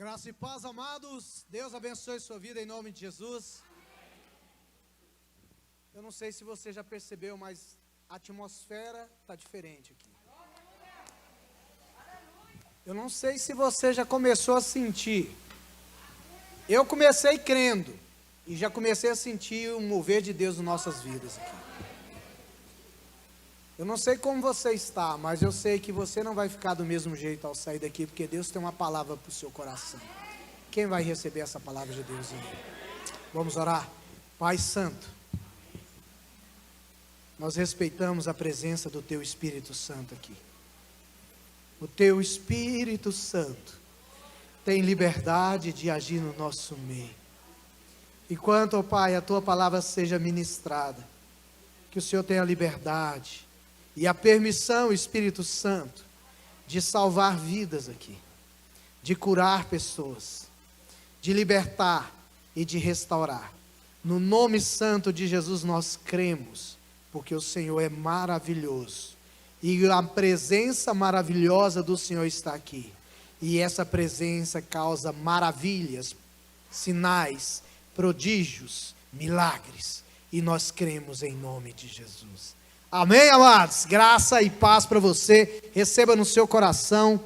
Graça e paz, amados. Deus abençoe sua vida em nome de Jesus. Eu não sei se você já percebeu, mas a atmosfera está diferente aqui. Eu não sei se você já começou a sentir. Eu comecei crendo e já comecei a sentir o mover de Deus em nossas vidas aqui. Eu não sei como você está, mas eu sei que você não vai ficar do mesmo jeito ao sair daqui, porque Deus tem uma palavra para o seu coração. Quem vai receber essa palavra de Deus aí? Vamos orar. Pai Santo, nós respeitamos a presença do Teu Espírito Santo aqui. O Teu Espírito Santo tem liberdade de agir no nosso meio. Enquanto, ó Pai, a Tua palavra seja ministrada, que o Senhor tenha liberdade e a permissão, Espírito Santo, de salvar vidas aqui, de curar pessoas, de libertar e de restaurar. No nome santo de Jesus nós cremos, porque o Senhor é maravilhoso, e a presença maravilhosa do Senhor está aqui, e essa presença causa maravilhas, sinais, prodígios, milagres, e nós cremos em nome de Jesus. Amém, amados? Graça e paz para você, receba no seu coração.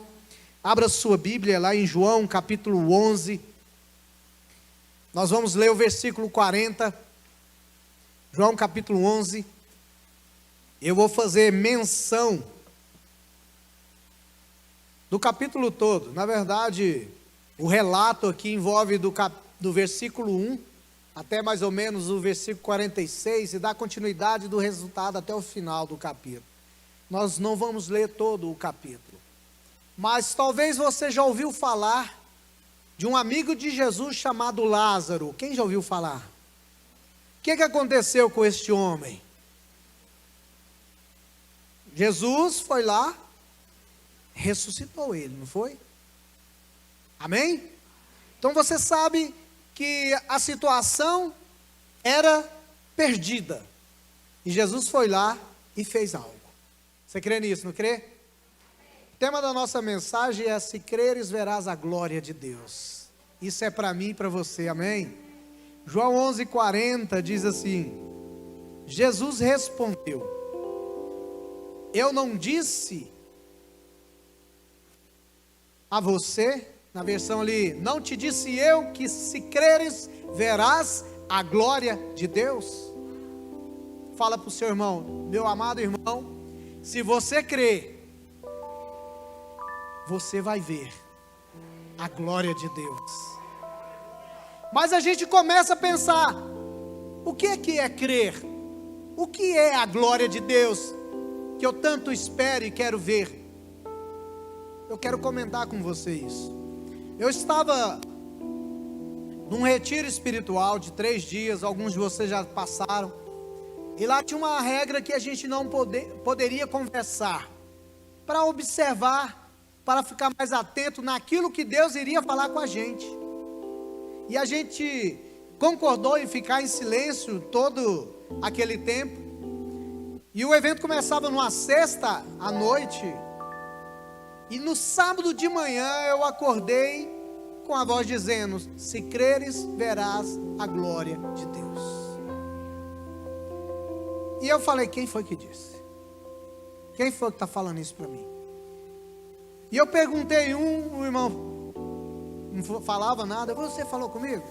Abra sua Bíblia lá em João capítulo 11, nós vamos ler o versículo 40, João capítulo 11, eu vou fazer menção do capítulo todo. Na verdade, o relato aqui envolve do versículo 1, até mais ou menos o versículo 46, e dá continuidade do resultado até o final do capítulo. Nós não vamos ler todo o capítulo, mas talvez você já ouviu falar de um amigo de Jesus chamado Lázaro. Quem já ouviu falar? O que aconteceu com este homem? Jesus foi lá, ressuscitou ele, não foi? Amém? Então você sabe que a situação era perdida, e Jesus foi lá e fez algo. Você crê nisso, não crê? O tema da nossa mensagem é: se creres, verás a glória de Deus. Isso é para mim e para você, amém? João 11:40 diz assim: Jesus respondeu: eu não disse a você, na versão ali, não te disse eu que se creres, verás a glória de Deus? Fala para o seu irmão: meu amado irmão, se você crer, você vai ver a glória de Deus. Mas a gente começa a pensar: o que é crer? O que é a glória de Deus que eu tanto espero e quero ver? Eu quero comentar com você isso. Eu estava num retiro espiritual de 3 dias, alguns de vocês já passaram, e lá tinha uma regra que a gente não poderia conversar, para observar, para ficar mais atento naquilo que Deus iria falar com a gente. E a gente concordou em ficar em silêncio todo aquele tempo, e o evento começava numa sexta à noite, e no sábado de manhã eu acordei com a voz dizendo: se creres, verás a glória de Deus. E eu falei: quem foi que disse? Quem foi que está falando isso para mim? E eu perguntei o irmão não falava nada. Você falou comigo?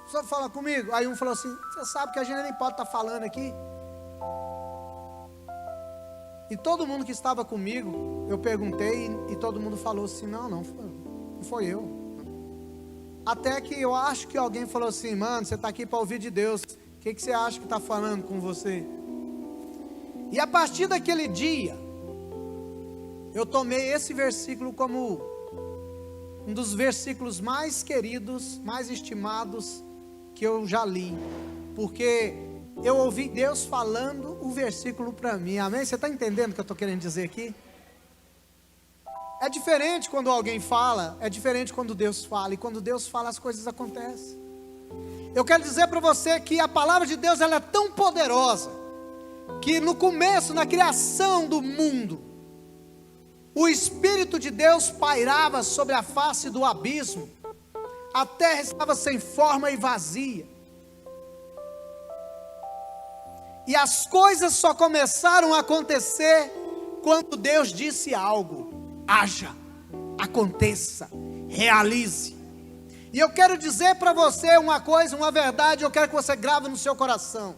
Só fala comigo. Aí um falou assim: você sabe que a gente nem pode estar falando aqui? E todo mundo que estava comigo, eu perguntei, e todo mundo falou assim: não foi eu. Até que eu acho que alguém falou assim: mano, você está aqui para ouvir de Deus, o que você acha que está falando com você? E a partir daquele dia, eu tomei esse versículo como um dos versículos mais queridos, mais estimados que eu já li, porque eu ouvi Deus falando o versículo para mim, amém? Você está entendendo o que eu estou querendo dizer aqui? É diferente quando alguém fala, é diferente quando Deus fala, e quando Deus fala as coisas acontecem. Eu quero dizer para você que a palavra de Deus, ela é tão poderosa, que no começo, na criação do mundo, o Espírito de Deus pairava sobre a face do abismo, a terra estava sem forma e vazia, e as coisas só começaram a acontecer quando Deus disse algo: haja, aconteça, realize. E eu quero dizer para você uma coisa, uma verdade, eu quero que você grave no seu coração.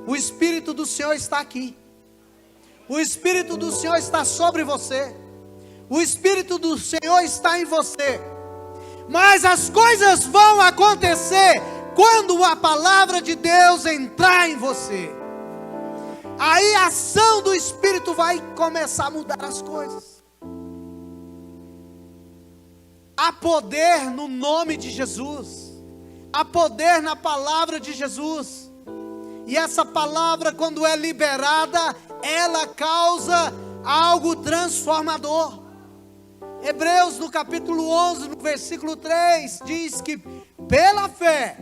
O Espírito do Senhor está aqui. O Espírito do Senhor está sobre você. O Espírito do Senhor está em você. Mas as coisas vão acontecer quando a palavra de Deus entrar em você. Aí a ação do Espírito vai começar a mudar as coisas. Há poder no nome de Jesus. Há poder na palavra de Jesus. E essa palavra, quando é liberada, ela causa algo transformador. Hebreus, no capítulo 11, no versículo 3, diz que pela fé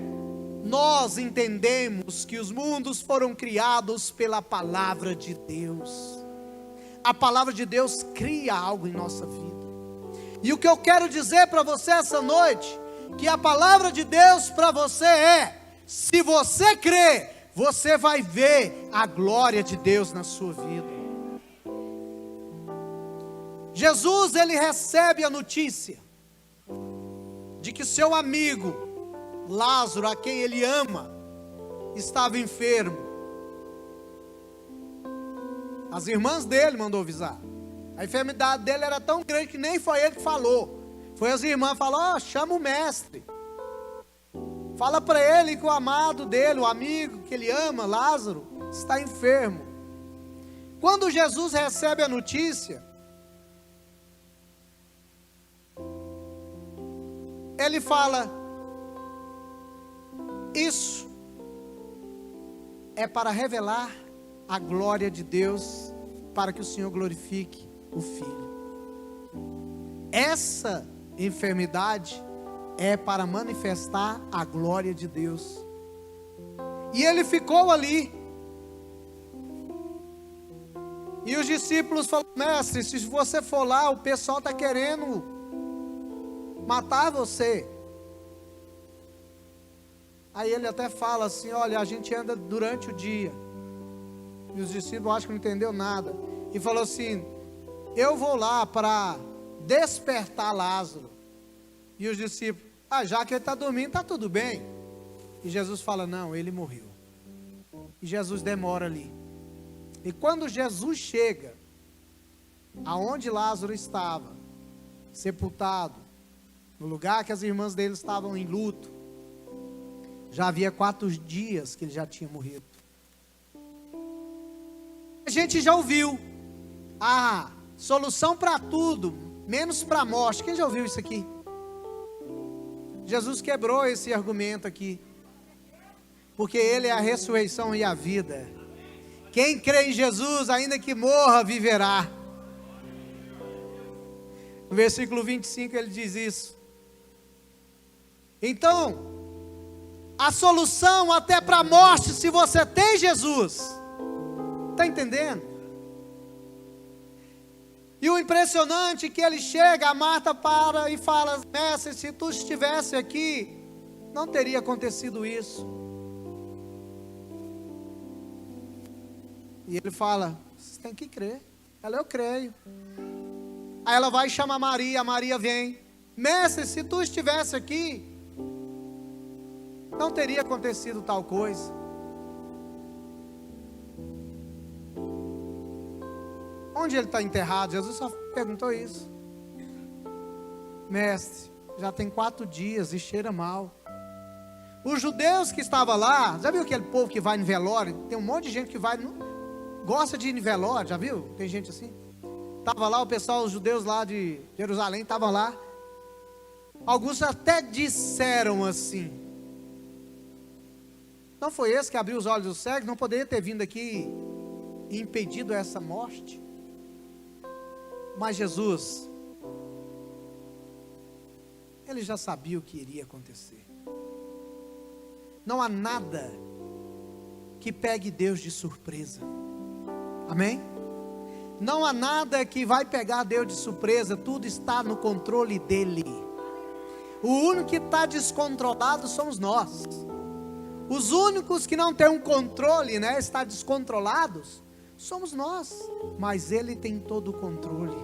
nós entendemos que os mundos foram criados pela palavra de Deus. A palavra de Deus cria algo em nossa vida. E o que eu quero dizer para você essa noite, que a palavra de Deus para você é: se você crer, você vai ver a glória de Deus na sua vida. Jesus, ele recebe a notícia de que seu amigo Lázaro, a quem ele ama, estava enfermo. As irmãs dele mandou avisar. A enfermidade dele era tão grande que nem foi ele que falou. Foi as irmãs que falaram: chama o mestre. Fala para ele que o amado dele, o amigo que ele ama, Lázaro, está enfermo. Quando Jesus recebe a notícia, ele fala: isso é para revelar a glória de Deus, para que o Senhor glorifique o Filho. Essa enfermidade é para manifestar a glória de Deus. E ele ficou ali. E os discípulos falaram: mestre, se você for lá, o pessoal está querendo matar você. Aí ele até fala assim: olha, a gente anda durante o dia. E os discípulos acham que não entendeu nada. E falou assim: eu vou lá para despertar Lázaro. E os discípulos: já que ele está dormindo, está tudo bem. E Jesus fala: não, ele morreu. E Jesus demora ali. E quando Jesus chega aonde Lázaro estava, sepultado, no lugar que as irmãs dele estavam em luto, já havia 4 dias que ele já tinha morrido. A gente já ouviu a solução para tudo, menos para a morte. Quem já ouviu isso aqui? Jesus quebrou esse argumento aqui, porque ele é a ressurreição e a vida. Quem crê em Jesus, ainda que morra, viverá. No versículo 25 ele diz isso. Então, a solução até para a morte, se você tem Jesus, está entendendo? E o impressionante é que ele chega, a Marta para e fala: mestre, se tu estivesse aqui, não teria acontecido isso. E ele fala: você tem que crer. Ela: eu creio. Aí ela vai e chama Maria, a Maria vem: mestre, se tu estivesse aqui, não teria acontecido tal coisa. Onde ele está enterrado? Jesus só perguntou isso. Mestre, já tem 4 dias e cheira mal. Os judeus que estavam lá, já viu aquele povo que vai em velório? Tem um monte de gente que vai, gosta de ir em velório, já viu? Tem gente assim. Estava lá o pessoal, os judeus lá de Jerusalém, estavam lá. Alguns até disseram assim: não foi esse que abriu os olhos dos cegos? Não poderia ter vindo aqui e impedido essa morte? Mas Jesus, ele já sabia o que iria acontecer. Não há nada que pegue Deus de surpresa. Amém? Não há nada que vai pegar Deus de surpresa, tudo está no controle dele. O único que está descontrolado somos nós. Os únicos que não têm um controle, está descontrolados, somos nós. Mas Ele tem todo o controle.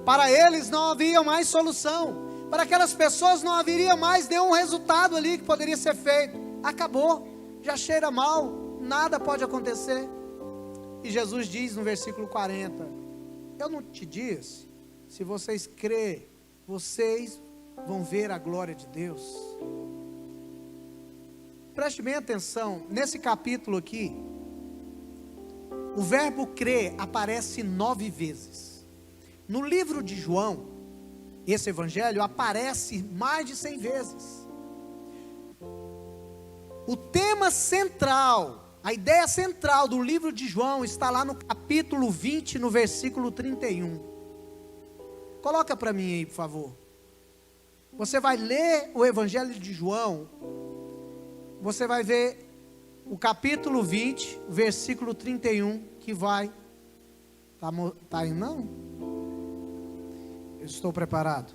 Para eles não havia mais solução. Para aquelas pessoas não haveria mais nenhum resultado ali que poderia ser feito. Acabou, já cheira mal, nada pode acontecer. E Jesus diz no versículo 40, eu não te disse, se vocês crerem, vocês vão ver a glória de Deus. Preste bem atenção, nesse capítulo aqui, o verbo crer aparece 9 vezes. No livro de João, esse evangelho aparece mais de 100 vezes. O tema central, a ideia central do livro de João está lá no capítulo 20, no versículo 31. Coloca para mim aí, por favor. Você vai ler o evangelho de João, você vai ver o capítulo 20, versículo 31, que vai... Tá aí não? Eu estou preparado.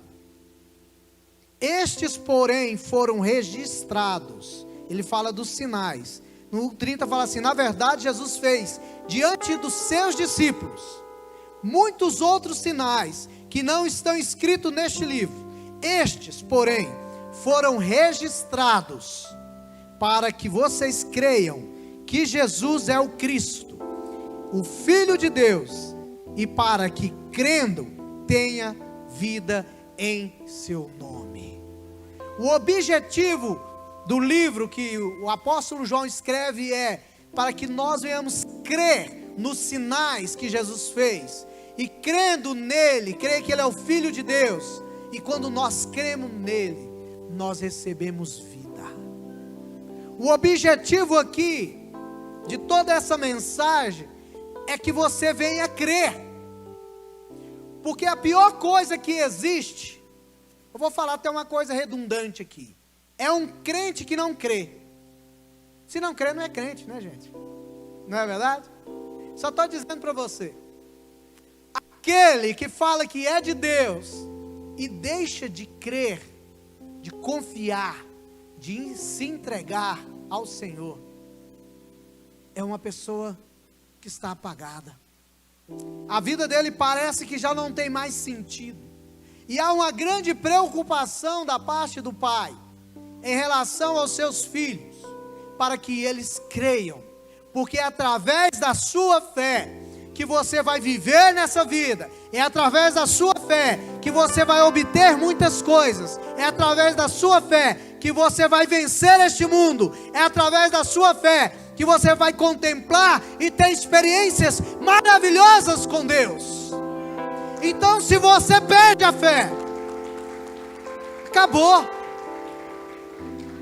Estes, porém, foram registrados. Ele fala dos sinais. No 30 fala assim, na verdade Jesus fez, diante dos seus discípulos, muitos outros sinais, que não estão escritos neste livro. Estes, porém, foram registrados, para que vocês creiam, que Jesus é o Cristo, o Filho de Deus, e para que, crendo, tenha vida em seu nome. O objetivo do livro que o apóstolo João escreve é para que nós venhamos crer nos sinais que Jesus fez, e crendo nele, crer que ele é o Filho de Deus, e quando nós cremos nele, nós recebemos vida. O objetivo aqui, de toda essa mensagem, é que você venha crer, porque a pior coisa que existe, eu vou falar até uma coisa redundante aqui, é um crente que não crê. Se não crê, não é crente, né, gente? Não é verdade? Só estou dizendo para você, aquele que fala que é de Deus, e deixa de crer, de confiar, de se entregar ao Senhor, é uma pessoa que está apagada. A vida dele parece que já não tem mais sentido, e há uma grande preocupação da parte do Pai, em relação aos seus filhos, para que eles creiam, porque é através da sua fé, que você vai viver nessa vida, é através da sua fé, que você vai obter muitas coisas, é através da sua fé, que você vai vencer este mundo, é através da sua fé, que você vai contemplar e ter experiências maravilhosas com Deus. Então, se você perde a fé, acabou.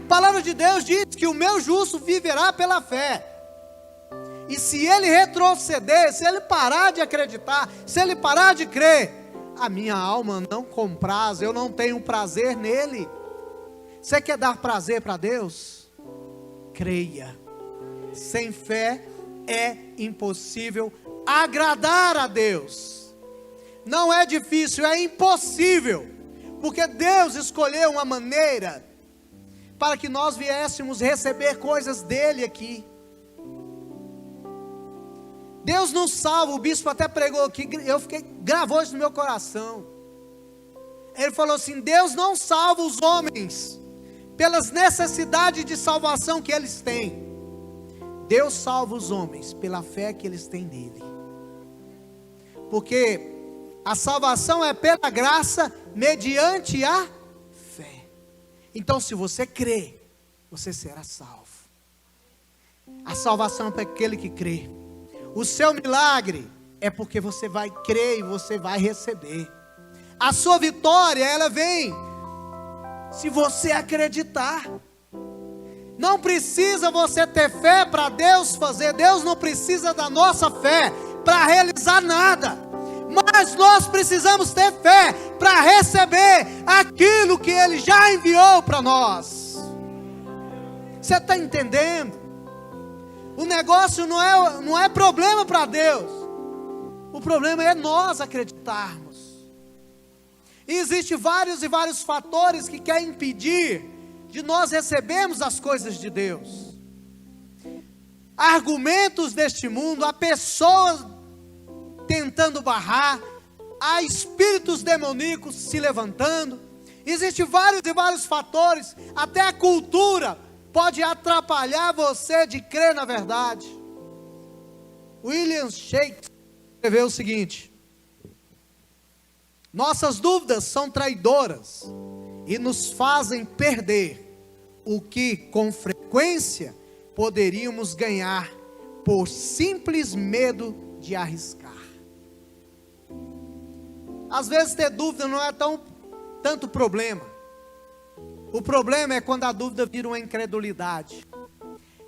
A palavra de Deus diz que o meu justo viverá pela fé. E se ele retroceder, se ele parar de acreditar, se ele parar de crer, a minha alma não compraz, eu não tenho prazer nele. Você quer dar prazer para Deus? Creia. Sem fé é impossível agradar a Deus. Não é difícil, é impossível. Porque Deus escolheu uma maneira para que nós viéssemos receber coisas dele aqui. Deus não salva, o bispo até pregou aqui, gravou isso no meu coração. Ele falou assim, Deus não salva os homens pelas necessidades de salvação que eles têm. Deus salva os homens pela fé que eles têm nele. Porque a salvação é pela graça, mediante a fé. Então, se você crê, você será salvo. A salvação é para aquele que crê. O seu milagre é porque você vai crer e você vai receber. A sua vitória, ela vem se você acreditar. Não precisa você ter fé para Deus fazer. Deus não precisa da nossa fé para realizar nada. Mas nós precisamos ter fé para receber aquilo que Ele já enviou para nós. Você está entendendo? O negócio não é problema para Deus. O problema é nós acreditarmos. E existem vários e vários fatores que querem impedir de nós recebermos as coisas de Deus. Há argumentos deste mundo, há pessoas tentando barrar, há espíritos demoníacos se levantando. Existem vários e vários fatores, até a cultura pode atrapalhar você de crer na verdade. William Shakespeare escreveu o seguinte: nossas dúvidas são traidoras e nos fazem perder o que com frequência poderíamos ganhar por simples medo de arriscar. Às vezes ter dúvida não é tanto problema. O problema é quando a dúvida vira uma incredulidade.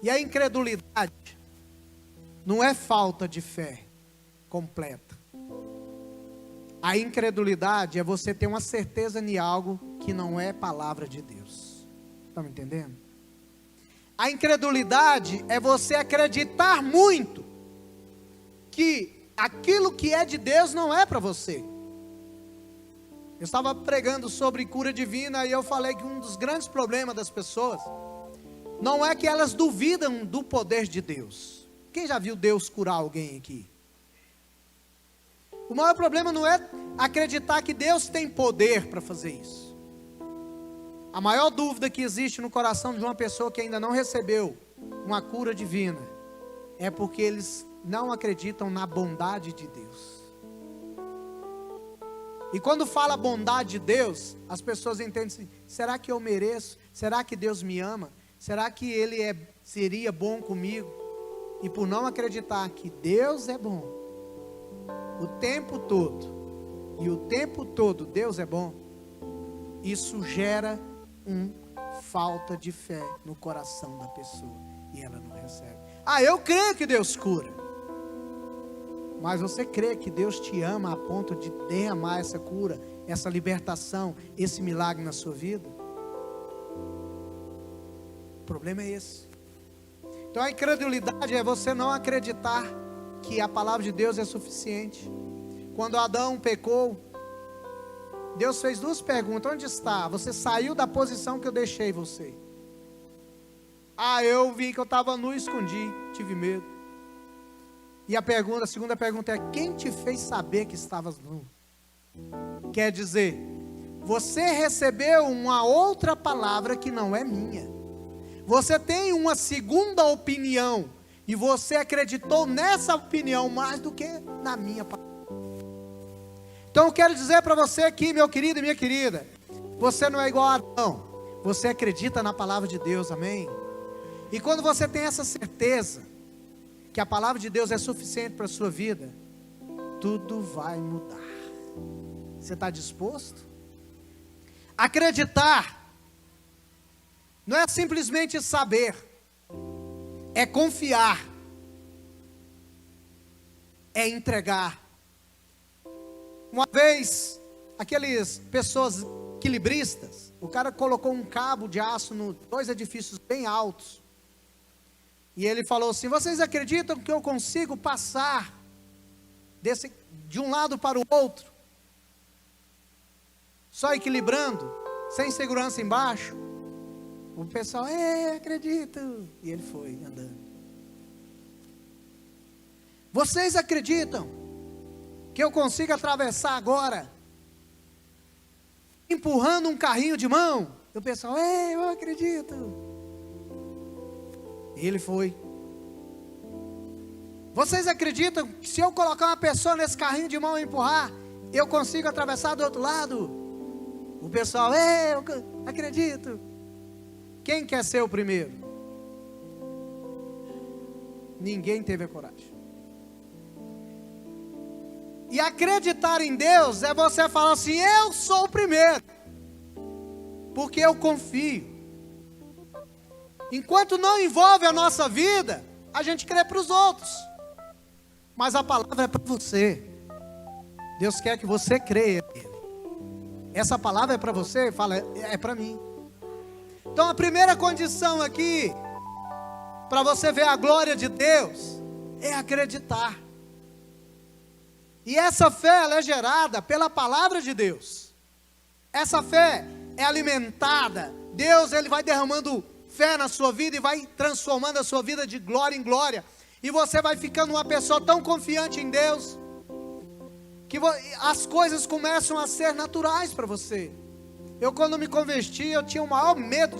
E a incredulidade não é falta de fé completa. A incredulidade é você ter uma certeza em algo que não é palavra de Deus. Estão me entendendo? A incredulidade é você acreditar muito que aquilo que é de Deus não é para você. Eu estava pregando sobre cura divina e eu falei que um dos grandes problemas das pessoas não é que elas duvidam do poder de Deus. Quem já viu Deus curar alguém aqui? O maior problema não é acreditar que Deus tem poder para fazer isso. A maior dúvida que existe no coração de uma pessoa que ainda não recebeu uma cura divina é porque eles não acreditam na bondade de Deus. E quando fala bondade de Deus, as pessoas entendem assim: será que eu mereço? Será que Deus me ama? Será que Ele seria bom comigo? E por não acreditar que Deus é bom o tempo todo, e o tempo todo Deus é bom, isso gera falta de fé no coração da pessoa, e ela não recebe. Ah, eu creio que Deus cura. Mas você crê que Deus te ama a ponto de derramar essa cura, essa libertação, esse milagre na sua vida? O problema é esse. Então a incredulidade é você não acreditar que a palavra de Deus é suficiente. Quando Adão pecou, Deus fez duas perguntas: onde está? Você saiu da posição que eu deixei você. Ah, eu vi que eu estava nu e escondi, tive medo. E a segunda pergunta é: quem te fez saber que estavas nu? Quer dizer, você recebeu uma outra palavra que não é minha. Você tem uma segunda opinião, e você acreditou nessa opinião mais do que na minha palavra. Então eu quero dizer para você aqui, meu querido e minha querida, você não é igual a Adão. Você acredita na palavra de Deus, amém? E quando você tem essa certeza que a palavra de Deus é suficiente para a sua vida, tudo vai mudar. Você está disposto? Acreditar não é simplesmente saber, é confiar, é entregar. Uma vez, aquelas pessoas equilibristas, o cara colocou um cabo de aço em dois edifícios bem altos, e ele falou assim: vocês acreditam que eu consigo passar de um lado para o outro, só equilibrando, sem segurança embaixo? O pessoal: acredito. E ele foi andando. Vocês acreditam que eu consigo atravessar agora, empurrando um carrinho de mão? E o pessoal: eu acredito. E ele foi. Vocês acreditam que se eu colocar uma pessoa nesse carrinho de mão e empurrar, eu consigo atravessar do outro lado? O pessoal: eu acredito. Quem quer ser o primeiro? Ninguém teve a coragem. E acreditar em Deus é você falar assim: eu sou o primeiro, porque eu confio. Enquanto não envolve a nossa vida, a gente crê para os outros, mas a palavra é para você. Deus quer que você creia nele. Essa palavra é para você? Fala: é para mim. Então a primeira condição aqui, para você ver a glória de Deus, é acreditar. E essa fé, ela é gerada pela palavra de Deus. Essa fé é alimentada. Deus, ele vai derramando fé na sua vida e vai transformando a sua vida de glória em glória. E você vai ficando uma pessoa tão confiante em Deus, que as coisas começam a ser naturais para você. Eu, quando me converti, eu tinha o maior medo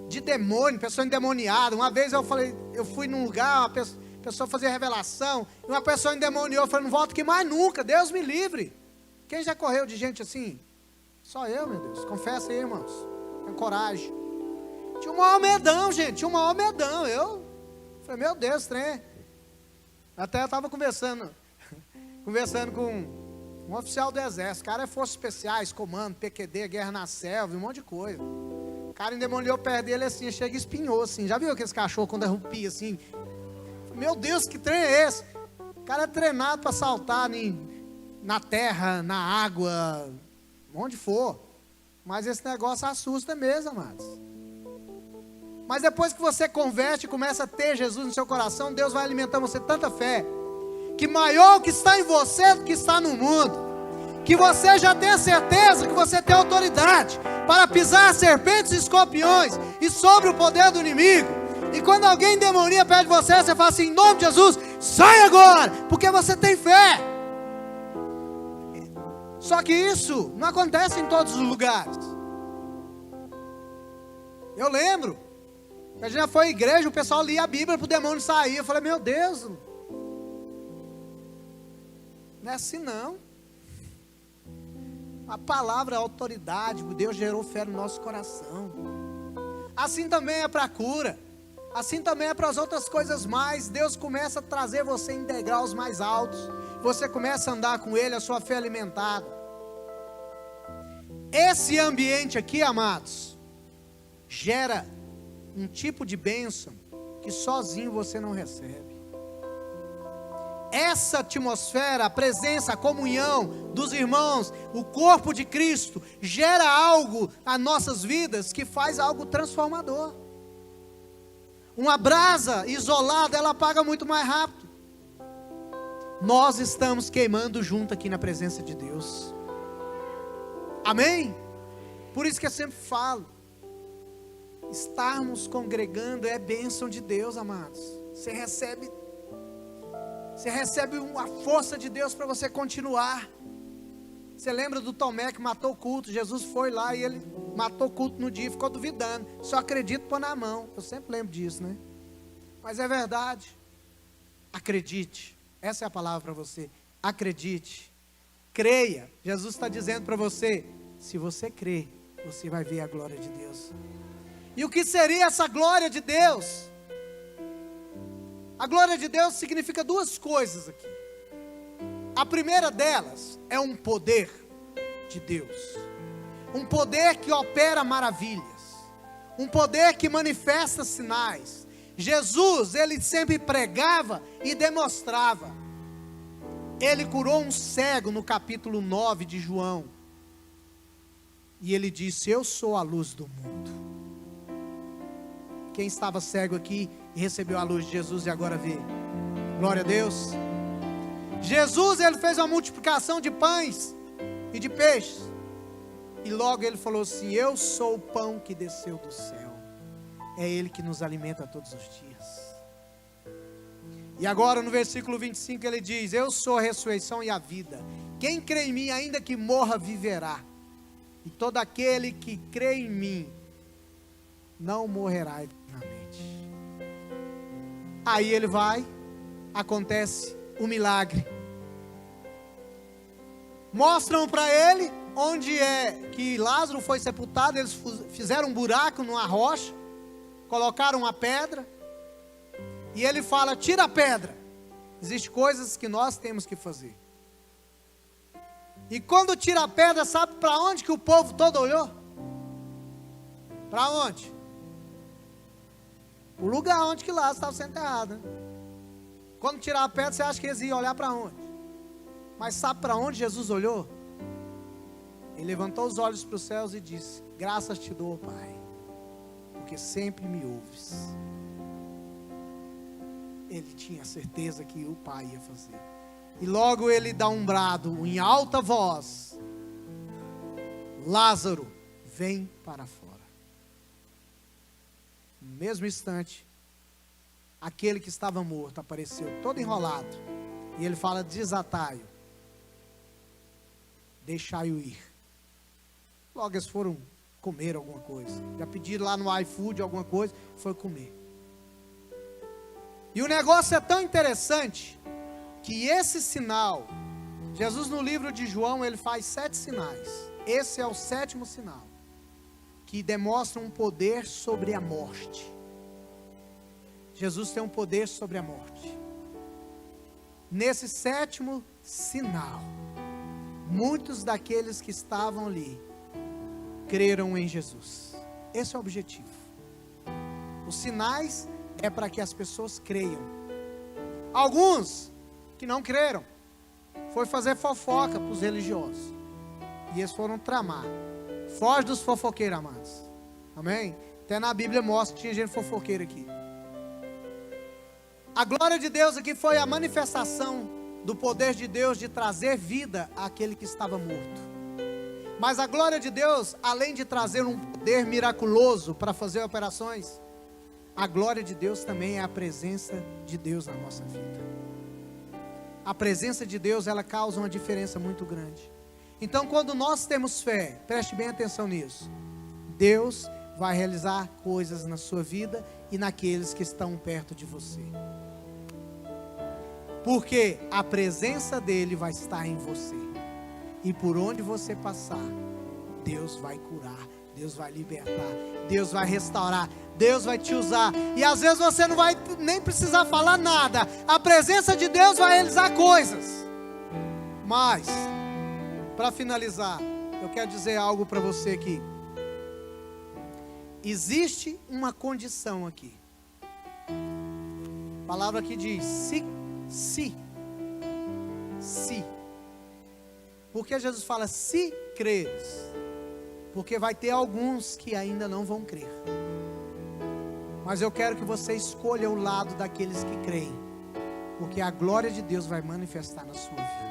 de demônio, pessoa endemoniada. Uma vez eu fui num lugar, uma pessoa fazia revelação, e uma pessoa endemoniou. Eu falei, não volto aqui mais nunca, Deus me livre. Quem já correu de gente assim? Só eu, meu Deus. Confessa aí, irmãos. Tenha coragem. Tinha um maior medão, gente. Tinha um maior medão. Eu falei, meu Deus, trem. Até eu estava conversando com um oficial do exército. O cara é Forças Especiais, Comando, PQD, Guerra na Selva, um monte de coisa. O cara endemoniou perto dele assim, chega e espinhou assim. Já viu aqueles cachorros quando arrupia assim? Meu Deus, que trem é esse? O cara é treinado para saltar na terra, na água, onde for. Mas esse negócio assusta mesmo, amados. Mas depois que você converte e começa a ter Jesus no seu coração, Deus vai alimentando você tanta fé, que maior o que está em você do que está no mundo, que você já tem a certeza que você tem autoridade para pisar serpentes e escorpiões e sobre o poder do inimigo. E quando alguém demonia perto de você, você fala assim, em nome de Jesus, sai agora, porque você tem fé. Só que isso não acontece em todos os lugares. Eu lembro, a gente já foi à igreja, o pessoal lia a Bíblia para o demônio sair. Eu falei, meu Deus, não é assim não. A palavra é autoridade, Deus gerou fé no nosso coração. Assim também é para a cura, assim também é para as outras coisas mais. Deus começa a trazer você em degraus mais altos, você começa a andar com Ele, a sua fé alimentada. Esse ambiente aqui, amados, gera um tipo de bênção que sozinho você não recebe. Essa atmosfera, a presença, a comunhão dos irmãos, o corpo de Cristo, gera algo nas nossas vidas que faz algo transformador. Uma brasa isolada, ela apaga muito mais rápido. Nós estamos queimando junto aqui na presença de Deus. Amém? Por isso que eu sempre falo, estarmos congregando é bênção de Deus, amados. Você recebe uma força de Deus para você continuar. Você lembra do Tomé que matou o culto? Jesus foi lá e ele matou o culto no dia e ficou duvidando. Só acredito pôr na mão. Eu sempre lembro disso, né? Mas é verdade. Acredite. Essa é a palavra para você. Acredite. Creia. Jesus está dizendo para você, se você crer, você vai ver a glória de Deus. E o que seria essa glória de Deus? A glória de Deus significa duas coisas aqui. A primeira delas é um poder de Deus. Um poder que opera maravilhas. Um poder que manifesta sinais. Jesus, ele sempre pregava e demonstrava. Ele curou um cego no capítulo 9 de João. E ele disse, eu sou a luz do mundo. Quem estava cego aqui e recebeu a luz de Jesus e agora vê? Glória a Deus. Jesus, ele fez uma multiplicação de pães e de peixes. E logo ele falou assim, eu sou o pão que desceu do céu. É Ele que nos alimenta todos os dias. E agora no versículo 25 ele diz, eu sou a ressurreição e a vida. Quem crê em mim, ainda que morra, viverá. E todo aquele que crê em mim, não morrerá eternamente. Aí ele vai, acontece o milagre. Mostram para ele onde é que Lázaro foi sepultado. Eles fizeram um buraco numa rocha, colocaram uma pedra, e ele fala, tira a pedra. Existem coisas que nós temos que fazer. E quando tira a pedra, sabe para onde que o povo todo olhou? Para onde? O lugar onde que Lázaro estava sendo enterrado, né? Quando tirar a pedra, você acha que eles iam olhar para onde? Mas sabe para onde Jesus olhou? Ele levantou os olhos para os céus e disse, graças te dou, Pai, porque sempre me ouves. Ele tinha certeza que o Pai ia fazer. E logo ele dá um brado em alta voz: Lázaro, vem para fora. No mesmo instante, aquele que estava morto apareceu todo enrolado. E ele fala: desatai-o, deixai-o ir. Logo eles foram comer alguma coisa. Já pediram lá no iFood alguma coisa, foi comer. E o negócio é tão interessante que esse sinal, Jesus no livro de João, ele faz 7 sinais. Esse é o 7º sinal, que demonstra um poder sobre a morte. Jesus tem um poder sobre a morte. Nesse 7º sinal, muitos daqueles que estavam ali creram em Jesus. Esse é o objetivo. Os sinais é para que as pessoas creiam. Alguns que não creram foi fazer fofoca para os religiosos, e eles foram tramar. Foge dos fofoqueiros, amados. Amém? Até na Bíblia mostra que tinha gente fofoqueira aqui. A glória de Deus aqui foi a manifestação do poder de Deus de trazer vida àquele que estava morto. Mas a glória de Deus, além de trazer um poder miraculoso para fazer operações, a glória de Deus também é a presença de Deus na nossa vida. A presença de Deus, ela causa uma diferença muito grande. Então, quando nós temos fé, preste bem atenção nisso, Deus vai realizar coisas na sua vida e naqueles que estão perto de você. Porque a presença dele vai estar em você. E por onde você passar, Deus vai curar, Deus vai libertar, Deus vai restaurar, Deus vai te usar. E às vezes você não vai nem precisar falar nada. A presença de Deus vai realizar coisas. Mas, para finalizar, eu quero dizer algo para você aqui. Existe uma condição aqui. A palavra aqui diz: se. Por que Jesus fala se creres? Porque vai ter alguns que ainda não vão crer. Mas eu quero que você escolha o lado daqueles que creem, porque a glória de Deus vai manifestar na sua vida.